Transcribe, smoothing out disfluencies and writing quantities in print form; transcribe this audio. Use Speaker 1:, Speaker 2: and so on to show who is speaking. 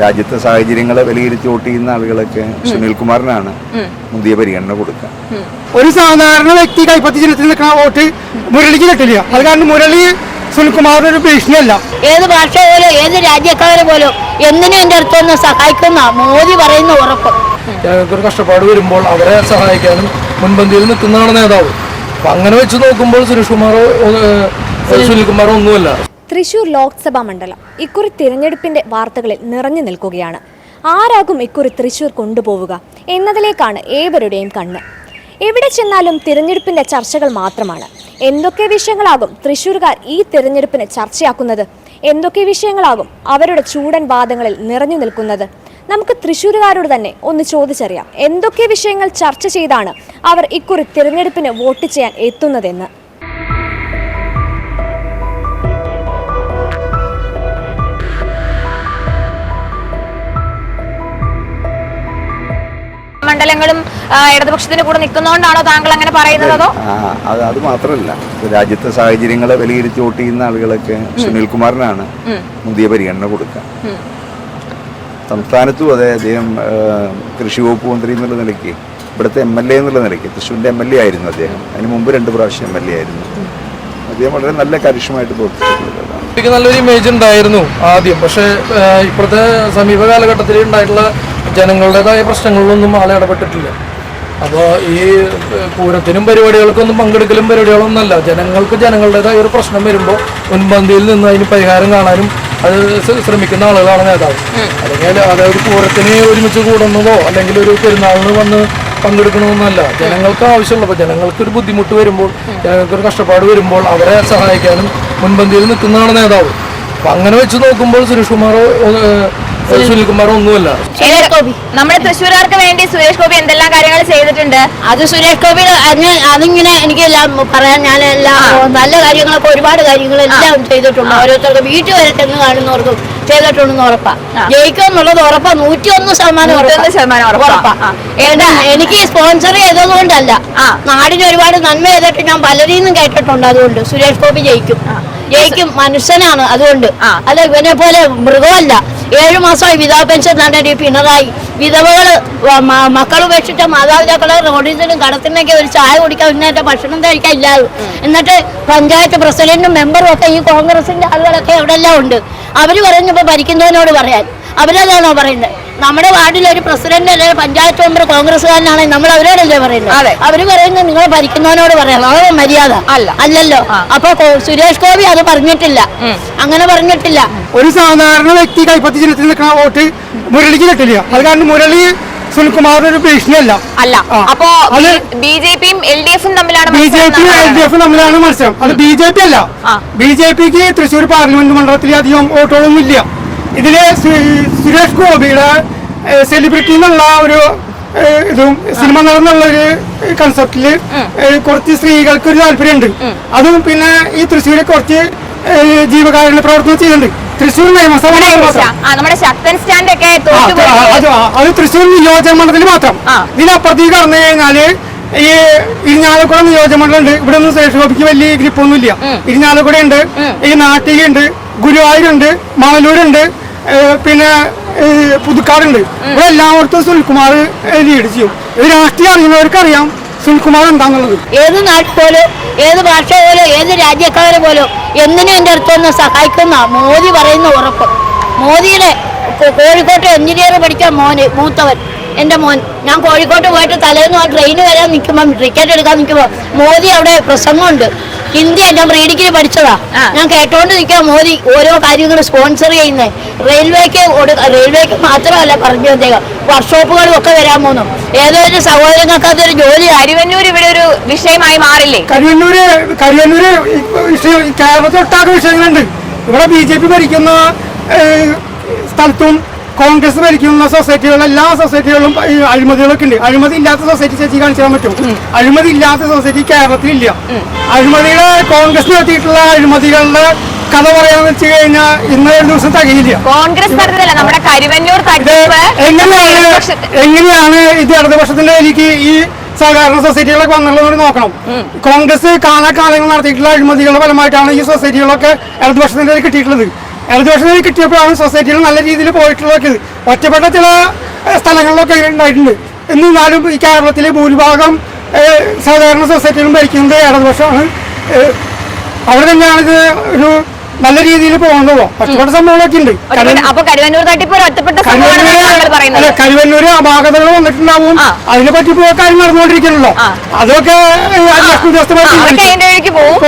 Speaker 1: രാജ്യത്തെ സാഹചര്യങ്ങളെ വിലയിരുത്തി വോട്ട് ചെയ്യുന്ന ആളുകളൊക്കെ സുനിൽകുമാറിനാണ് മുന്തിയ പരിഗണന കൊടുക്കുക.
Speaker 2: ഒരു സാധാരണ വ്യക്തി കൈപ്പത്തി ചിഹ്നത്തിൽ നിൽക്കുന്ന വോട്ട് മുരളിക്ക് കിട്ടില്ല. അത് കാരണം മുരളി സുനിൽകുമാറിന് ഒരു ഭീഷണിയല്ല.
Speaker 3: ഏത് ഭാഷ പോലും ഏത് രാജ്യക്കാരെ പോലും എന്തിനും എൻ്റെ അടുത്തൊന്ന് സഹായിക്കുന്ന മോദി പറയുന്ന ഉറപ്പ്.
Speaker 4: ഞങ്ങൾക്കൊരു കഷ്ടപ്പാട് വരുമ്പോൾ അവരെ സഹായിക്കാനും മുൻപന്തിയിൽ നിൽക്കുന്നതാണ് നേതാവ്. അപ്പൊ അങ്ങനെ വെച്ച് നോക്കുമ്പോൾ സുനിൽകുമാർ ഒന്നുമല്ല.
Speaker 5: തൃശൂർ ലോക്സഭാ മണ്ഡലം ഇക്കുറി തിരഞ്ഞെടുപ്പിന്റെ വാർത്തകളിൽ നിറഞ്ഞു നിൽക്കുകയാണ്. ആരാകും ഇക്കുറി തൃശൂർ കൊണ്ടുപോവുക എന്നതിലേക്കാണ് ഏവരുടെയും കണ്ണ്. എവിടെ ചെന്നാലും തിരഞ്ഞെടുപ്പിന്റെ ചർച്ചകൾ മാത്രമാണ്. എന്തൊക്കെ വിഷയങ്ങളാകും തൃശൂർകാർ ഈ തിരഞ്ഞെടുപ്പിന് ചർച്ചയാക്കുന്നത്? എന്തൊക്കെ വിഷയങ്ങളാകും അവരുടെ ചൂടൻ വാദങ്ങളിൽ നിറഞ്ഞു നിൽക്കുന്നത്? നമുക്ക് തൃശ്ശൂരുകാരോട് തന്നെ ഒന്ന് ചോദിച്ചറിയാം, എന്തൊക്കെ വിഷയങ്ങൾ ചർച്ച ചെയ്താണ് അവർ ഇക്കുറി തിരഞ്ഞെടുപ്പിന് വോട്ട് ചെയ്യാൻ എത്തുന്നതെന്ന്.
Speaker 6: മണ്ഡലങ്ങളും ഇടതുപക്ഷത്തിന്റെ കൂടെ നിൽക്കുന്നതുകൊണ്ടാണോ താങ്കൾ അങ്ങനെ പറയുന്നത്? അതോ
Speaker 1: അത് മാത്രമല്ല, രാജ്യത്തെ സാഹചര്യങ്ങളെ വിലയിരുത്തി വോട്ട് ചെയ്യുന്ന ആളുകളൊക്കെ സുനിൽകുമാറിനാണ് മുന്തിയ പരിഗണന കൊടുക്കുക. സംസ്ഥാനത്തും അതെ, അദ്ദേഹം കൃഷി വകുപ്പ് മന്ത്രി എന്നുള്ള നിലയ്ക്ക്, ഇവിടുത്തെ MLA എന്നുള്ള നിലയ്ക്ക്, തൃശ്ശൂരിൻ്റെ MLA ആയിരുന്നു അദ്ദേഹം. അതിന് മുമ്പ് 2 പ്രാവശ്യം MLA ആയിരുന്നു അദ്ദേഹം. വളരെ നല്ല കാര്യക്ഷമമായിട്ട് പ്രവർത്തിച്ചിട്ടുള്ളതാണ്.
Speaker 4: എനിക്ക് നല്ലൊരു ഇമേജ് ഉണ്ടായിരുന്നു ആദ്യം. പക്ഷേ ഇപ്പോഴത്തെ സമീപ കാലഘട്ടത്തിൽ ഉണ്ടായിട്ടുള്ള ജനങ്ങളുടേതായ പ്രശ്നങ്ങളിലൊന്നും ആളെ ഇടപെട്ടിട്ടില്ല. അപ്പോൾ ഈ പൂരത്തിനും പരിപാടികൾക്കൊന്നും പങ്കെടുക്കലും പരിപാടികളൊന്നുമല്ല. ജനങ്ങൾക്ക് ജനങ്ങളുടേതായ ഒരു പ്രശ്നം വരുമ്പോൾ മുൻപന്തിയിൽ നിന്ന് അതിന് പരിഹാരം കാണാനും അത് ശ്രമിക്കുന്ന ആളുകളാണ് നേതാവ്. അല്ലെങ്കിൽ അതായത് പൂരത്തിന് ഒരുമിച്ച് കൂടുന്നതോ അല്ലെങ്കിൽ ഒരു പെരുന്നാളിന് വന്ന് പങ്കെടുക്കണമെന്നല്ല. ജനങ്ങൾക്ക് ആവശ്യമുള്ളപ്പോൾ ജനങ്ങൾക്കൊരു ബുദ്ധിമുട്ട് വരുമ്പോൾ, ജനങ്ങൾക്കൊരു കഷ്ടപ്പാട് വരുമ്പോൾ അവരെ സഹായിക്കാനും മുൻപന്തിയിൽ നിൽക്കുന്നതാണ് നേതാവ്. അപ്പം അങ്ങനെ വെച്ച് നോക്കുമ്പോൾ സുനിൽകുമാർ ഒന്നുമല്ല.
Speaker 6: നമ്മുടെ തൃശ്ശൂർകാർക്ക് വേണ്ടി സുരേഷ് ഗോപി എന്തെല്ലാം കാര്യങ്ങൾ ചെയ്തിട്ടുണ്ട്?
Speaker 3: അത് സുരേഷ് ഗോപി അതിങ്ങനെ എനിക്ക് പറയാൻ ഞാനെല്ലാം നല്ല കാര്യങ്ങളൊക്കെ ഒരുപാട് കാര്യങ്ങളെല്ലാം ചെയ്തിട്ടുണ്ട്. ഓരോരുത്തർക്ക് വീട്ടിൽ വരെ ചെന്ന് കാണുന്നവർക്കും ചെയ്തിട്ടുണ്ടെന്ന് ഉറപ്പാ. ജയിക്കും എന്നുള്ളത് ഉറപ്പാ. 101% ഉറപ്പാ. എനിക്ക് സ്പോൺസർ ചെയ്തതുകൊണ്ടല്ല, നാടിന് ഒരുപാട് നന്മ ചെയ്തിട്ട് ഞാൻ പലരിൽ നിന്നും കേട്ടിട്ടുണ്ട്. അതുകൊണ്ട് സുരേഷ് ഗോപി ജയിക്കും. മനുഷ്യനാണ്, അതുകൊണ്ട് അല്ല ഇവനെ പോലെ മൃഗമല്ല. 7 മാസമായി വിധവാ പെൻഷൻ തന്നെ പിണറായി. വിധവകള് മക്കൾ ഉപേക്ഷിച്ച മാതാപിതാക്കളെ റോഡിനും കടത്തിനൊക്കെ ഒരു ചായ കുടിക്കാൻ ഇന്നത്തെ ഭക്ഷണം കഴിക്കാൻ ഇല്ലാതെ. എന്നിട്ട് പഞ്ചായത്ത് പ്രസിഡന്റും മെമ്പറും ഒക്കെ ഈ കോൺഗ്രസിന്റെ ആളുകളൊക്കെ എവിടെല്ലാം ഉണ്ട്. അവര് പറയുന്നപ്പോ ഭരിക്കുന്നതിനോട് പറയാൻ അവരതാണോ പറയുന്നത്? നമ്മുടെ വാർഡിൽ ഒരു പ്രസിഡന്റ് അല്ലെങ്കിൽ പഞ്ചായത്ത് മെമ്പർ കോൺഗ്രസ്സുകാരനാണെങ്കിൽ നമ്മൾ അവരോടല്ലേ പറയുന്നത്? അവര് പറയുന്നത് നിങ്ങൾ ഭരിക്കുന്നവനോട് പറയാം. അത് മര്യാദ അല്ലല്ലോ. അപ്പൊ സുരേഷ് ഗോപി അത് പറഞ്ഞിട്ടില്ല, അങ്ങനെ പറഞ്ഞിട്ടില്ല.
Speaker 2: ഒരു സാധാരണ വ്യക്തി കൈപ്പത്തി ചിഹ്നത്തിൽ നിൽക്കുന്ന വോട്ട് മുരളിക്ക് കിട്ടില്ല. അത് കാരണം മുരളി സുനിൽകുമാറിന് ഒരു ഭീഷണിയല്ല.
Speaker 6: അപ്പോ ബിജെപിയും LDFും തമ്മിലാണ്
Speaker 2: മത്സരം. അത് BJP അല്ല. BJPക്ക് തൃശ്ശൂർ പാർലമെന്റ് മണ്ഡലത്തിൽ അധികം വോട്ടുകളൊന്നും ഇല്ല. ഇതില് സുരേഷ് ഗോപിയുടെ സെലിബ്രിറ്റി എന്നുള്ള ഒരു ഇതും സിനിമ നടന്നുള്ളൊരു കൺസെപ്റ്റില് കുറച്ച് സ്ത്രീകൾക്ക് ഒരു താല്പര്യമുണ്ട്. അതും പിന്നെ ഈ തൃശ്ശൂരിൽ കുറച്ച് ജീവകാരുണ്യ പ്രവർത്തനം ചെയ്യുന്നുണ്ട്. തൃശ്ശൂർ നിയമസഭ അത് തൃശ്ശൂർ നിയോജക മണ്ഡലത്തിൽ മാത്രം. ഇതിനപ്പുറത്തേക്ക് കടന്നു കഴിഞ്ഞാല് ഈ ഇരിഞ്ഞാലക്കുട നിയോജകമണ്ഡലം ഉണ്ട്. ഇവിടെ ഒന്നും സുരേഷ് ഗോപിക്ക് വലിയ ഗ്രിപ്പൊന്നുമില്ല. ഇരിഞ്ഞാലക്കുട ഉണ്ട്, ഈ നാട്ടികയുണ്ട്, ഗുരുവായൂരുണ്ട്, മണലൂരുണ്ട്, പിന്നെ പുതുക്കാടുണ്ട്. ഇവിടെ എല്ലായിടത്തും സുനിൽകുമാർ ലീഡ് ചെയ്യും. ഇത് രാഷ്ട്രീയം അറിയുന്നവർക്കറിയാം സുനിൽകുമാർ എന്താന്നുള്ളത്.
Speaker 3: ഏത് നാട്ടിൽ പോലും ഏത് ഭാഷ പോലും ഏത് രാജ്യക്കാരെ പോലും എന്തിനും എൻ്റെ അടുത്തൊന്ന് സഹായിക്കുന്ന മോദി പറയുന്ന ഉറപ്പ്. മോദിയുടെ കോഴിക്കോട്ട് എഞ്ചിനീയർ പഠിക്കാൻ മൂത്തവൻ എൻ്റെ മോൻ. ഞാൻ കോഴിക്കോട്ട് പോയിട്ട് തലേന്ന് ആ ട്രെയിന് വരാൻ നിൽക്കുമ്പോൾ ടിക്കറ്റ് എടുക്കാൻ നിൽക്കുമ്പോൾ മോദി അവിടെ പ്രസംഗമുണ്ട്. ഹിന്ദി ഞാൻ റീഡിങ്ങിന് പഠിച്ചതാ. ഞാൻ കേട്ടോണ്ട് നിൽക്കാം മോദി ഓരോ കാര്യങ്ങൾ സ്പോൺസർ ചെയ്യുന്നത്. റെയിൽവേക്ക് മാത്രമല്ല പറഞ്ഞു അദ്ദേഹം, വർക്ക്ഷോപ്പുകളും ഒക്കെ വരാൻ പോകുന്നു. ഏതൊരു സഹോദരങ്ങൾക്ക് അതൊരു ജോലി.
Speaker 6: കരുവന്നൂർ ഇവിടെ ഒരു വിഷയമായി മാറില്ലേ?
Speaker 2: കരുവന്നൂര് കേരളത്തൊട്ടാകെ വിഷയങ്ങളുണ്ട്. ഇവിടെ BJP ഭരിക്കുന്ന സ്ഥലത്തും കോൺഗ്രസ് ഭരിക്കുന്ന സൊസൈറ്റികളും എല്ലാ സൊസൈറ്റികളിലും അഴിമതികളൊക്കെ ഉണ്ട്. അഴിമതി ഇല്ലാത്ത സൊസൈറ്റി ചേച്ചി കാണിച്ചു തരാൻ പറ്റും? അഴിമതി ഇല്ലാത്ത സൊസൈറ്റി കേരളത്തിലില്ല. അഴിമതികളെ കോൺഗ്രസ് നടത്തിയിട്ടുള്ള അഴിമതികളുടെ കഥ പറയാന്ന് വെച്ച് കഴിഞ്ഞാൽ ഇന്ന് ഒരു ദിവസം തികയില്ല.
Speaker 6: കോൺഗ്രസ്
Speaker 2: എങ്ങനെയാണ് ഇത് ഇടതുപക്ഷത്തിന്റെ എനിക്ക് ഈ സഹകരണ സൊസൈറ്റികളൊക്കെ വന്നുള്ളത് നോക്കണം. കോൺഗ്രസ് കാലാകാലങ്ങൾ നടത്തിയിട്ടുള്ള അഴിമതികളുടെ ഫലമായിട്ടാണ് ഈ സൊസൈറ്റികളൊക്കെ ഇടതുപക്ഷത്തിന്റെ കിട്ടിയിട്ടുള്ളത്. ഇടതുപക്ഷം കിട്ടിയപ്പോഴാണ് സൊസൈറ്റിയിൽ നല്ല രീതിയിൽ പോയിട്ടുള്ളത്. ഒറ്റപ്പെട്ട ചില സ്ഥലങ്ങളിലൊക്കെ ഉണ്ടായിട്ടുണ്ട്. എന്നിരുന്നാലും ഈ കേരളത്തിലെ ഭൂരിഭാഗം സാധാരണ സൊസൈറ്റിയിലും ഭരിക്കുന്നത് ഇടതുപക്ഷമാണ്. അവിടെ തന്നെയാണ് ഇത് ഒരു നല്ല രീതിയിൽ പോകുന്നത്. ഒറ്റപ്പെട്ട സംഭവങ്ങളൊക്കെ ഉണ്ട്.
Speaker 6: അപ്പൊ കരുവന്നൂർ തട്ടിപ്പ് ഒരു ഒറ്റപ്പെട്ട സംഭവമാണെന്നാണ് താങ്കൾ പറയുന്നത്.
Speaker 2: കരുവന്നൂര് അപാകതകൾ വന്നിട്ടുണ്ടാവും. അതിനെ പറ്റി കാര്യം നടന്നുകൊണ്ടിരിക്കണല്ലോ. അതൊക്കെ
Speaker 6: അതിന്റെ വഴിക്ക് പോകും.